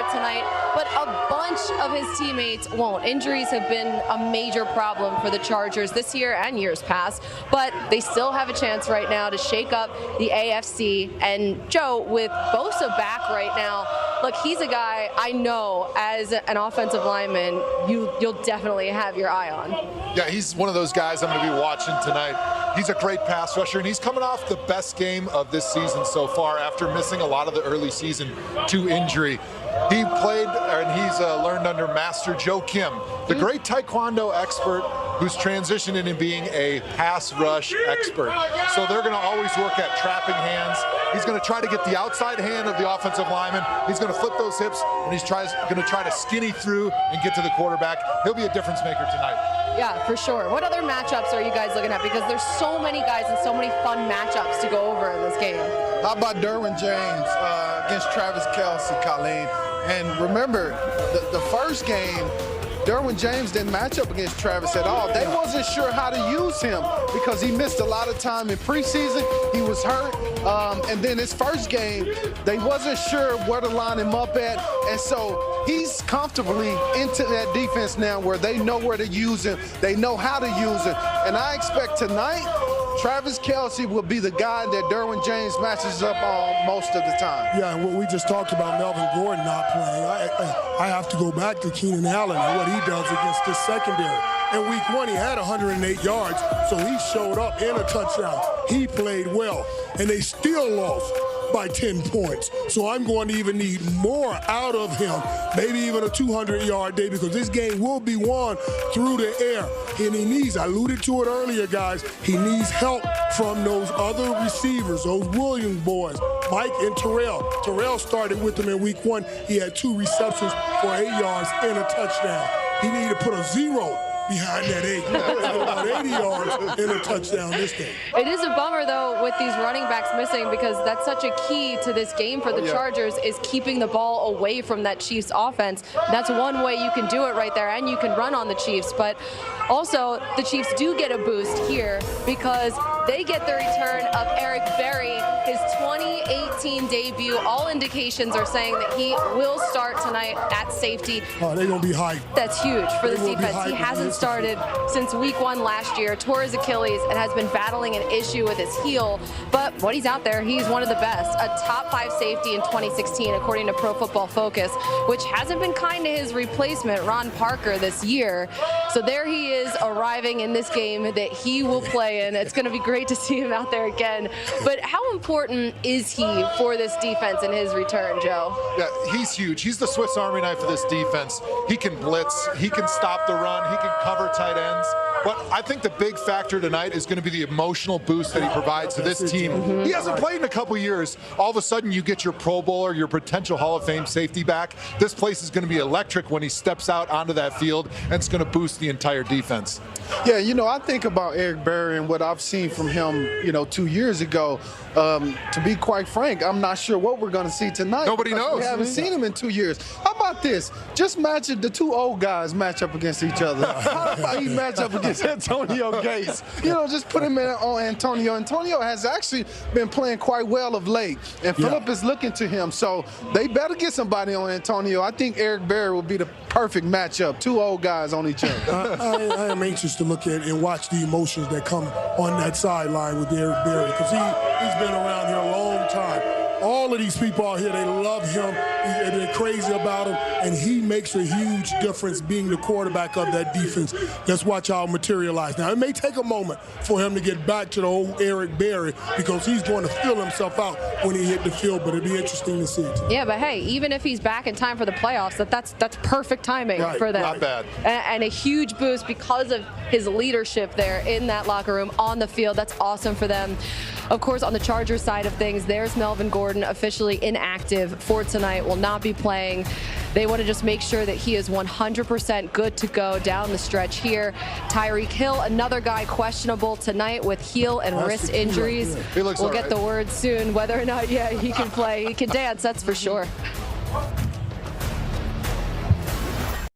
start tonight, but a bunch of his teammates won't. Injuries have been a major problem for the Chargers this year and years past, but they still have a chance right now to shake up the AFC. And Joe, with Bosa back right now, look, he's a guy I know as an offensive lineman you'll definitely have your eye on. Yeah, he's one of those guys I'm going to be watching tonight. He's a great pass rusher, and he's coming off the best game of this season so far after missing a lot of the early season to injury. He played, and he's learned under Master Joe Kim, the great Taekwondo expert who's transitioned into being a pass rush expert. So they're going to always work at trapping hands. He's going to try to get the outside hand of the offensive lineman. He's going to flip those hips, and he's going to try to skinny through and get to the quarterback. He'll be a difference maker tonight. Yeah, for sure. What other matchups are you guys looking at? Because there's so many guys and so many fun matchups to go over in this game. How about Derwin James against Travis Kelce, Colleen? And remember, the first game, Derwin James didn't match up against Travis at all. They wasn't sure how to use him because he missed a lot of time in preseason. He was hurt. And then his first game, they wasn't sure where to line him up at. And so he's comfortably into that defense now where they know where to use him. They know how to use him. And I expect tonight, Travis Kelce will be the guy that Derwin James matches up on most of the time. Yeah, and what we just talked about Melvin Gordon not playing, I have to go back to Keenan Allen and what he does against this secondary. In week 1, he had 108 yards, so he showed up in a touchdown. He played well, and they still lost by 10 points. So I'm going to even need more out of him, maybe even a 200-yard day, because this game will be won through the air. And he needs, I alluded to it earlier, guys, he needs help from those other receivers, those Williams boys, Mike and Terrell. Terrell started with them in week 1. He had 2 receptions for 8 yards and a touchdown. He needed to put a 0 behind that 8. About 80 yards in a touchdown this game. It is a bummer, though, with these running backs missing, because that's such a key to this game for the Chargers is keeping the ball away from that Chiefs offense. That's one way you can do it right there, and you can run on the Chiefs. But also, the Chiefs do get a boost here because they get the return of Eric Berry, his 2018 debut. All indications are saying that he will start tonight at safety. Oh, they're going to be hyped. That's huge for this defense. He hasn't started since week 1 last year, tore his Achilles, and has been battling an issue with his heel. But when he's out there, he's one of the best. A top 5 safety in 2016, according to Pro Football Focus, which hasn't been kind to his replacement, Ron Parker, this year. So there he is arriving in this game that he will play in. It's going to be great to see him out there again. But how important is he for this defense in his return, Joe? Yeah, he's huge. He's the Swiss Army knife of this defense. He can blitz. He can stop the run. He can cover tight ends. But I think the big factor tonight is going to be the emotional boost that he provides to this team. He hasn't played in a couple years. All of a sudden, you get your Pro Bowler, your potential Hall of Fame safety back. This place is going to be electric when he steps out onto that field, and it's going to boost the entire defense. Yeah, you know, I think about Eric Berry and what I've seen from him, 2 years ago. To be quite frank, I'm not sure what we're going to see tonight. Nobody knows. We haven't seen him in 2 years. How about this? Just match the 2 old guys match up against each other. How about he match up against Antonio Gates? Just put him in on Antonio. Antonio has actually been playing quite well of late, and Phillip is looking to him. So they better get somebody on Antonio. I think Eric Berry will be the perfect matchup. 2 old guys on each other. I am anxious to look at and watch the emotions that come on that sideline with Eric Berry, because he's been around here a long time. All of these people out here, they love him. They're crazy about him, and he makes a huge difference being the quarterback of that defense. Let's watch how it materialize. Now, it may take a moment for him to get back to the old Eric Berry, because he's going to feel himself out when he hit the field, but it'll be interesting to see. Yeah, but hey, even if he's back in time for the playoffs, that's perfect timing for them. Not bad. And a huge boost because of his leadership there in that locker room, on the field. That's awesome for them. Of course, on the Chargers side of things, there's Melvin Gordon, officially inactive for tonight, will not be playing. They want to just make sure that he is 100% good to go down the stretch here. Tyreek Hill, another guy questionable tonight with heel and wrist injuries. He looks we'll all get right. the word soon whether or not, he can play. He can dance, that's for sure.